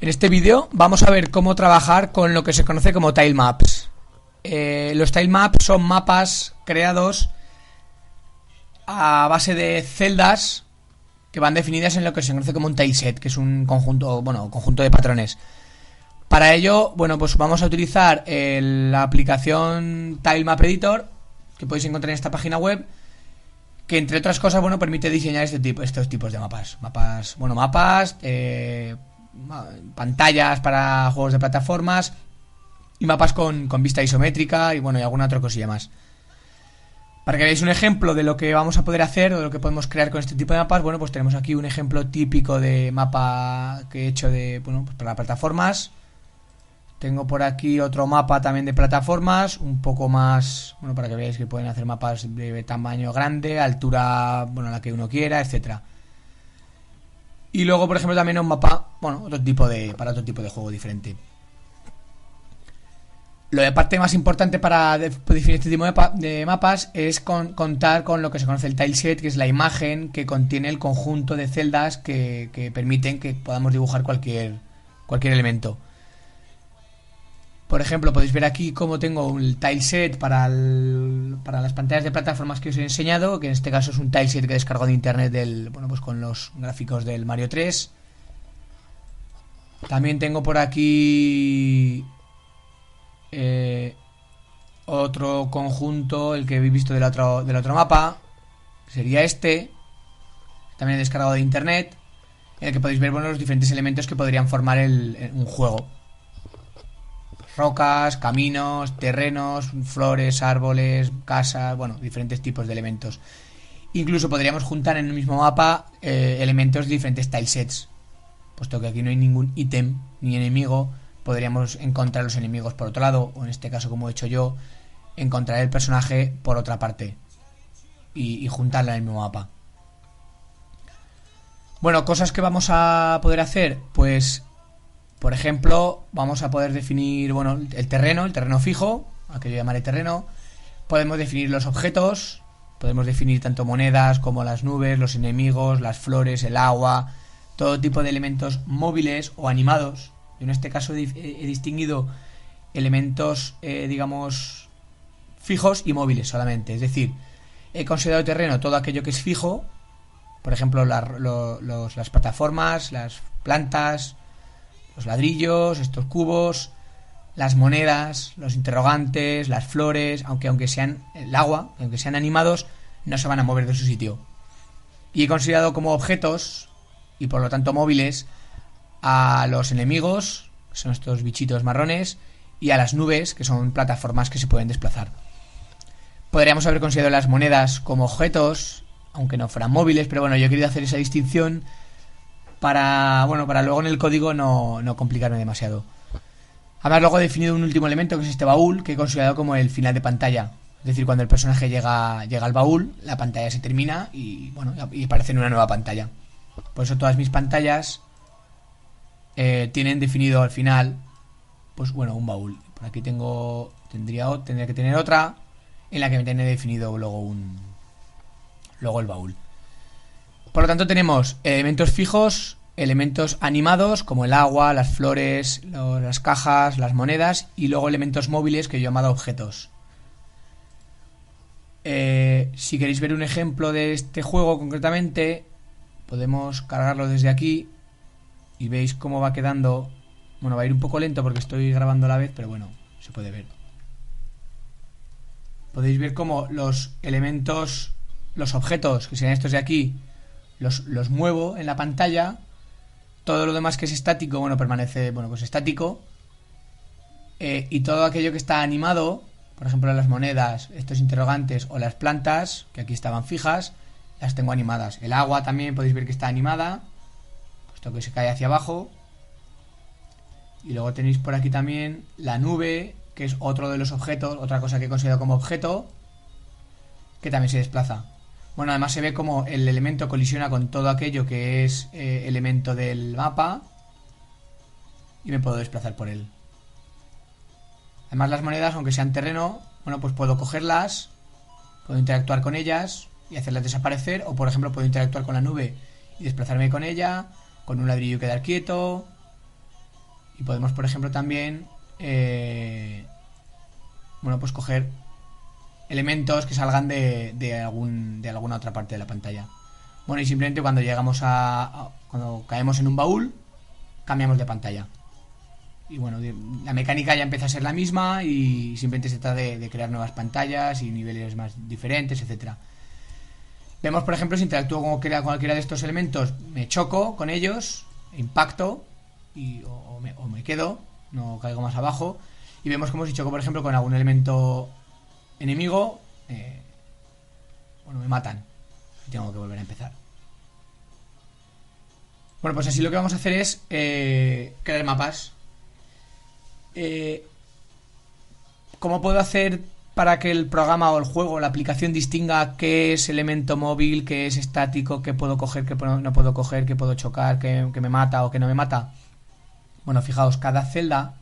En este vídeo vamos a ver cómo trabajar con lo que se conoce como tilemaps. Los tilemaps son mapas creados a base de celdas que van definidas en lo que se conoce como un tileset, que es un conjunto, conjunto de patrones. Para ello, pues vamos a utilizar la aplicación Tilemap Editor, que podéis encontrar en esta página web, que entre otras cosas, permite diseñar estos tipos de mapas. Mapas, pantallas para juegos de plataformas y mapas con vista isométrica y alguna otra cosilla más. Para que veáis un ejemplo de lo que vamos a poder hacer o de lo que podemos crear con este tipo de mapas, pues tenemos aquí un ejemplo típico de mapa que he hecho para plataformas. Tengo por aquí otro mapa también de plataformas, un poco más, para que veáis que pueden hacer mapas de tamaño grande, altura, la que uno quiera, etcétera. Y luego, por ejemplo, también un mapa, para otro tipo de juego diferente. La parte más importante para definir este tipo de mapas es contar con lo que se conoce el tileset, que es la imagen que contiene el conjunto de celdas que permiten que podamos dibujar cualquier elemento. Por ejemplo, podéis ver aquí cómo tengo un tileset para las pantallas de plataformas que os he enseñado, que en este caso es un tileset que descargo de internet con los gráficos del Mario 3. También tengo por aquí otro conjunto, el que habéis visto del otro mapa, que sería este, también he descargado de internet, en el que podéis ver los diferentes elementos que podrían formar un juego. Rocas, caminos, terrenos, flores, árboles, casas, diferentes tipos de elementos. Incluso podríamos juntar en el mismo mapa elementos de diferentes tilesets. Puesto que aquí no hay ningún ítem ni enemigo, podríamos encontrar los enemigos por otro lado, o en este caso, como he hecho yo, encontrar el personaje por otra parte y juntarla en el mismo mapa. Cosas que vamos a poder hacer, pues por ejemplo, vamos a poder definir el terreno fijo, a que yo llamaré terreno. Podemos definir los objetos, podemos definir tanto monedas como las nubes, los enemigos, las flores, el agua, todo tipo de elementos móviles o animados. Yo en este caso he distinguido elementos, fijos y móviles solamente. Es decir, he considerado terreno todo aquello que es fijo, por ejemplo, las plataformas, las plantas, los ladrillos, estos cubos, las monedas, los interrogantes, las flores, aunque sean el agua, aunque sean animados, no se van a mover de su sitio. Y he considerado como objetos, y por lo tanto móviles, a los enemigos, que son estos bichitos marrones, y a las nubes, que son plataformas que se pueden desplazar. Podríamos haber considerado las monedas como objetos, aunque no fueran móviles, pero yo he querido hacer esa distinción para luego en el código no complicarme demasiado. Además, luego he definido un último elemento, que es este baúl, que he considerado como el final de pantalla. Es decir, cuando el personaje llega al baúl, la pantalla se termina y aparece en una nueva pantalla. Por eso todas mis pantallas tienen definido al final un baúl. Por aquí tendría que tener otra en la que me tiene definido luego el baúl. Por lo tanto, tenemos elementos fijos, elementos animados como el agua, las flores, las cajas, las monedas, y luego elementos móviles que yo he llamado objetos. Si queréis ver un ejemplo de este juego concretamente, podemos cargarlo desde aquí y veis cómo va quedando. Va a ir un poco lento porque estoy grabando a la vez, pero se puede ver. Podéis ver cómo los elementos, los objetos, que serían estos de aquí, los muevo en la pantalla. Todo lo demás que es estático, permanece estático. Y todo aquello que está animado, por ejemplo las monedas, estos interrogantes o las plantas, que aquí estaban fijas, las tengo animadas. El agua también podéis ver que está animada, puesto que se cae hacia abajo. Y luego tenéis por aquí también la nube, que es otro de los objetos, otra cosa que he considerado como objeto, que también se desplaza. Además se ve como el elemento colisiona con todo aquello que es elemento del mapa y me puedo desplazar por él. Además, las monedas, aunque sean terreno, pues puedo cogerlas, puedo interactuar con ellas y hacerlas desaparecer, o por ejemplo puedo interactuar con la nube y desplazarme con ella, con un ladrillo y quedar quieto, Y podemos, por ejemplo, también pues coger elementos que salgan de alguna otra parte de la pantalla. Bueno, y simplemente cuando llegamos cuando caemos en un baúl, cambiamos de pantalla. Y bueno, la mecánica ya empieza a ser la misma y simplemente se trata de crear nuevas pantallas y niveles más diferentes, etcétera. Vemos, por ejemplo, si interactúo con cualquiera de estos elementos, me choco con ellos, impacto o me quedo, no caigo más abajo. Y vemos como si choco, por ejemplo, con algún elemento enemigo, me matan y tengo que volver a empezar. Bueno, pues así lo que vamos a hacer es crear mapas. ¿Cómo puedo hacer para que el programa o el juego o la aplicación distinga qué es elemento móvil, qué es estático, qué puedo coger, qué no puedo coger, qué puedo chocar, qué me mata o qué no me mata? Bueno, fijaos, cada celda,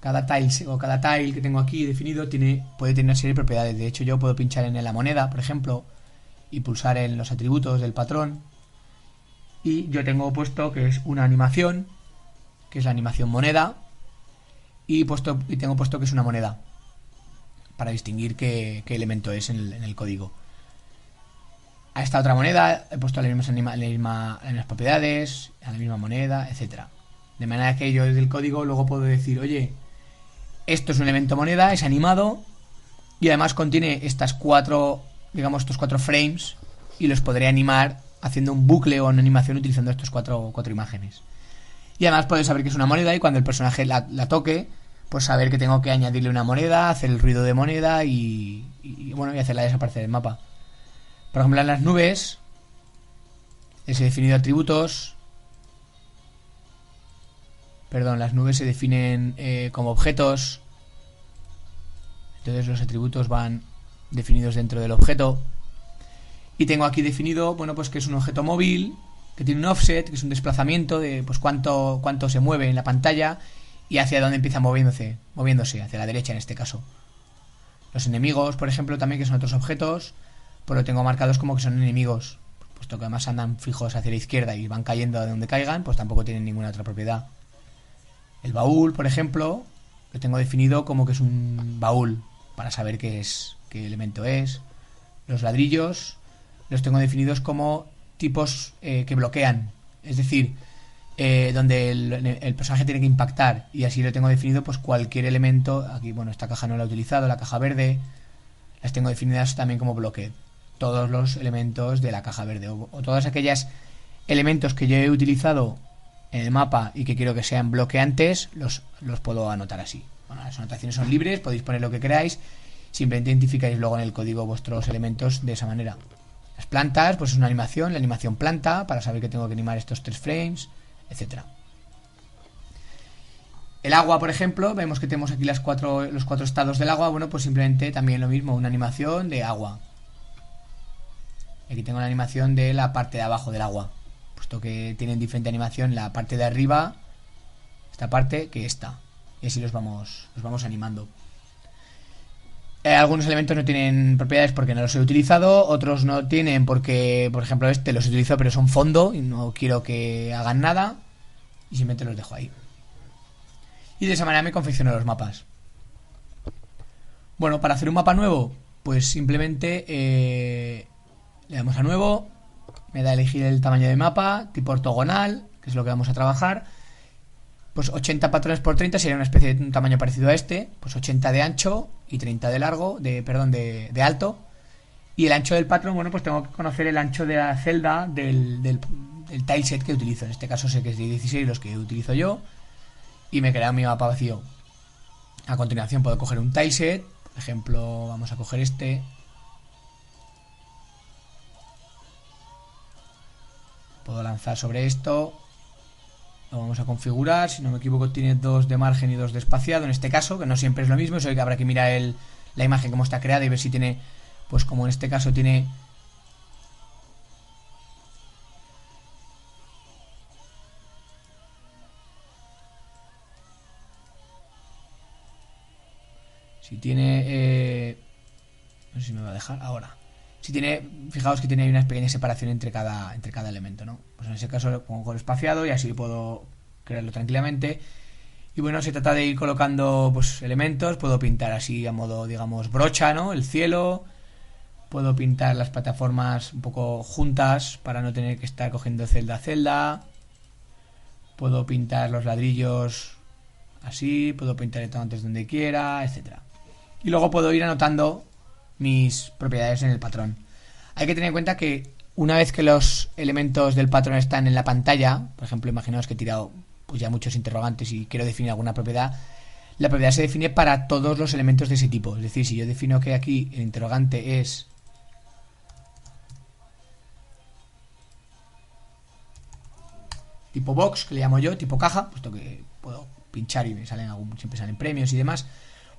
cada tile que tengo aquí definido puede tener una serie de propiedades. De hecho, yo puedo pinchar en la moneda, por ejemplo, y pulsar en los atributos del patrón. Y yo tengo puesto que es una animación, que es la animación moneda, y tengo puesto que es una moneda, para distinguir qué elemento es en el código. A esta otra moneda he puesto las mismas propiedades, a la misma moneda, etcétera. De manera que yo desde el código luego puedo decir, oye, esto es un elemento moneda, es animado y además contiene estos cuatro frames y los podré animar haciendo un bucle o una animación utilizando estos cuatro imágenes. Y además puedo saber que es una moneda y cuando el personaje la toque, pues saber que tengo que añadirle una moneda, hacer el ruido de moneda y hacerla desaparecer del mapa. Por ejemplo, en las nubes he definido atributos. Las nubes se definen como objetos. Entonces los atributos van definidos dentro del objeto. Y tengo aquí definido, pues que es un objeto móvil, que tiene un offset, que es un desplazamiento de cuánto se mueve en la pantalla y hacia dónde empieza moviéndose, hacia la derecha en este caso. Los enemigos, por ejemplo, también, que son otros objetos, pues lo tengo marcados como que son enemigos, puesto que además andan fijos hacia la izquierda y van cayendo a donde caigan, pues tampoco tienen ninguna otra propiedad. El baúl, por ejemplo, lo tengo definido como que es un baúl, para saber qué elemento es. Los ladrillos los tengo definidos como tipos que bloquean, es decir, donde el personaje tiene que impactar, y así lo tengo definido pues cualquier elemento. Aquí, esta caja no la he utilizado, la caja verde, las tengo definidas también como bloque, todos los elementos de la caja verde o todos aquellos elementos que yo he utilizado en el mapa y que quiero que sean bloqueantes, los puedo anotar así. Las anotaciones son libres, podéis poner lo que queráis, simplemente identificáis luego en el código vuestros elementos de esa manera. Las plantas, pues es una animación, la animación planta, para saber que tengo que animar estos 3 frames, etcétera. El agua, por ejemplo, vemos que tenemos aquí los cuatro estados del agua. Pues simplemente también lo mismo, una animación de agua. Aquí tengo la animación de la parte de abajo del agua, puesto que tienen diferente animación la parte de arriba, esta parte, que esta. Y así los vamos animando. Algunos elementos no tienen propiedades porque no los he utilizado, otros no tienen porque, por ejemplo, los utilizo pero son fondo y no quiero que hagan nada, y simplemente los dejo ahí. Y de esa manera me confecciono los mapas. Para hacer un mapa nuevo, pues simplemente le damos a nuevo, me da a elegir el tamaño de mapa, tipo ortogonal, que es lo que vamos a trabajar. Pues 80 patrones por 30 sería una especie de un tamaño parecido a este, pues 80 de ancho y 30 de largo, de alto. Y el ancho del patrón, pues tengo que conocer el ancho de la celda del tileset que utilizo. En este caso sé que es de 16 los que utilizo yo, y me crea mi mapa vacío. A continuación puedo coger un tileset, por ejemplo, vamos a coger este. Puedo lanzar sobre esto. Lo vamos a configurar, si no me equivoco tiene 2 de margen y 2 de espaciado en este caso, que no siempre es lo mismo, eso que habrá que mirar la imagen cómo está creada y ver si tiene, pues como en este caso tiene no sé si me va a dejar ahora. Fijaos que tiene una pequeña separación entre cada elemento, ¿no? Pues en ese caso lo pongo con espaciado y así puedo crearlo tranquilamente. Y bueno, se trata de ir colocando pues elementos. Puedo pintar así a modo, digamos, brocha, ¿no? El cielo. Puedo pintar las plataformas un poco juntas para no tener que estar cogiendo celda a celda. Puedo pintar los ladrillos así. Puedo pintar antes donde quiera, etcétera. Y luego puedo ir anotando mis propiedades en el patrón. Hay que tener en cuenta que una vez que los elementos del patrón están en la pantalla, por ejemplo, imaginaos que he tirado pues ya muchos interrogantes y quiero definir alguna propiedad, la propiedad se define para todos los elementos de ese tipo. Es decir, si yo defino que aquí el interrogante es tipo box, que le llamo yo, tipo caja, puesto que puedo pinchar y me salen siempre salen premios y demás.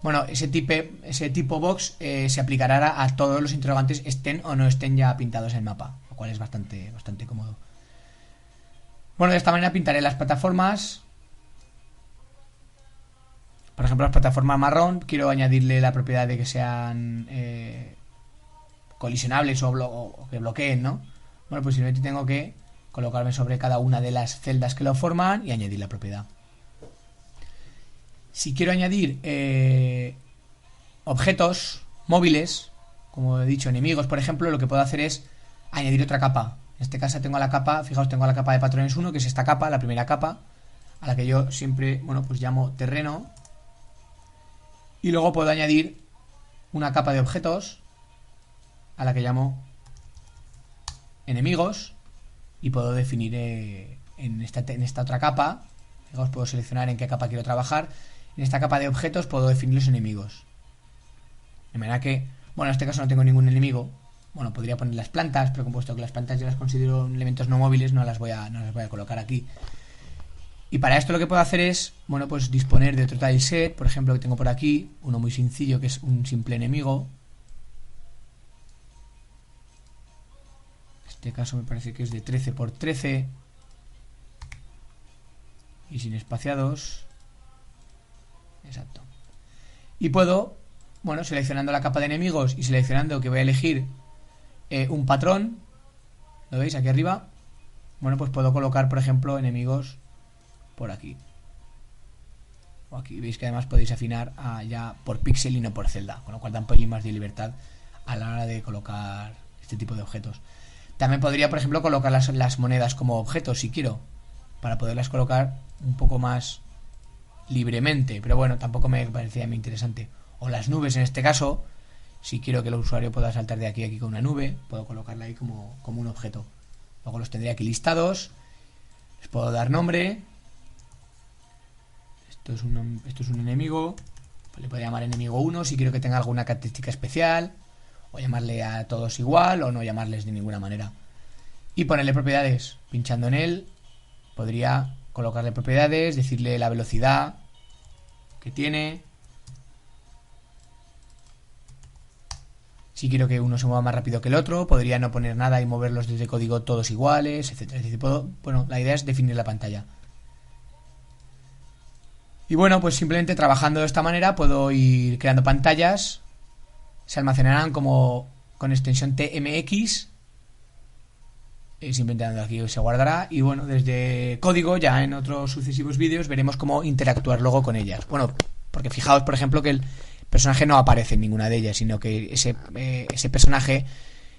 Bueno, ese tipo box se aplicará a todos los interrogantes, estén o no estén ya pintados en el mapa, lo cual es bastante cómodo. Bueno, de esta manera pintaré las plataformas. Por ejemplo, las plataformas marrón, quiero añadirle la propiedad de que sean colisionables o que bloqueen, ¿no? Bueno, pues simplemente tengo que colocarme sobre cada una de las celdas que lo forman y añadir la propiedad. Si quiero añadir objetos móviles, como he dicho, enemigos, por ejemplo, lo que puedo hacer es añadir otra capa. En este caso tengo la capa, fijaos, tengo la capa de patrones 1, que es esta capa, la primera capa, a la que yo siempre, bueno, pues llamo terreno. Y luego puedo añadir una capa de objetos, a la que llamo enemigos, y puedo definir en esta otra capa, fijaos, puedo seleccionar en qué capa quiero trabajar. En esta capa de objetos puedo definir los enemigos. De manera que, bueno, en este caso no tengo ningún enemigo. Bueno, podría poner las plantas, pero como puesto que las plantas yo las considero elementos no móviles, no las voy a colocar aquí. Y para esto lo que puedo hacer es, bueno, pues disponer de otro tileset, por ejemplo, que tengo por aquí, uno muy sencillo, que es un simple enemigo. En este caso me parece que es de 13 por 13 y sin espaciados. Exacto. Y puedo, bueno, seleccionando la capa de enemigos y seleccionando que voy a elegir un patrón, ¿lo veis aquí arriba? Bueno, pues puedo colocar, por ejemplo, enemigos por aquí. O aquí veis que además podéis afinar ya por píxel y no por celda, con lo cual da un pelín más de libertad a la hora de colocar este tipo de objetos. También podría, por ejemplo, colocar las monedas como objetos si quiero, para poderlas colocar un poco más libremente, pero bueno, tampoco me parecía muy interesante. O las nubes en este caso, si quiero que el usuario pueda saltar de aquí a aquí con una nube, puedo colocarla ahí como un objeto. Luego los tendría aquí listados, les puedo dar nombre. Esto es un enemigo, pues le puedo llamar enemigo 1 si quiero que tenga alguna característica especial, o llamarle a todos igual, o no llamarles de ninguna manera. Y ponerle propiedades, pinchando en él, podría colocarle propiedades, decirle la velocidad que tiene. Si quiero que uno se mueva más rápido que el otro, podría no poner nada y moverlos desde código todos iguales, etcétera. Es decir, bueno, la idea es definir la pantalla. Y bueno, pues simplemente trabajando de esta manera puedo ir creando pantallas. Se almacenarán como con extensión TMX. Simplemente dando aquí se guardará. Y bueno, desde código ya en otros sucesivos vídeos veremos cómo interactuar luego con ellas. Bueno, porque fijaos, por ejemplo, que el personaje no aparece en ninguna de ellas, sino que ese personaje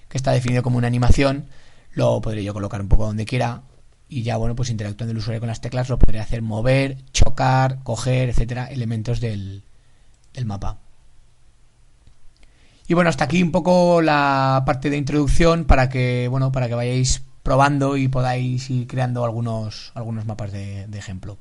que está definido como una animación lo podré yo colocar un poco donde quiera. Y ya, bueno, pues interactuando el usuario con las teclas lo podré hacer mover, chocar, coger, etcétera, elementos del mapa. Y bueno, hasta aquí un poco la parte de introducción para que vayáis probando y podáis ir creando algunos mapas de ejemplo.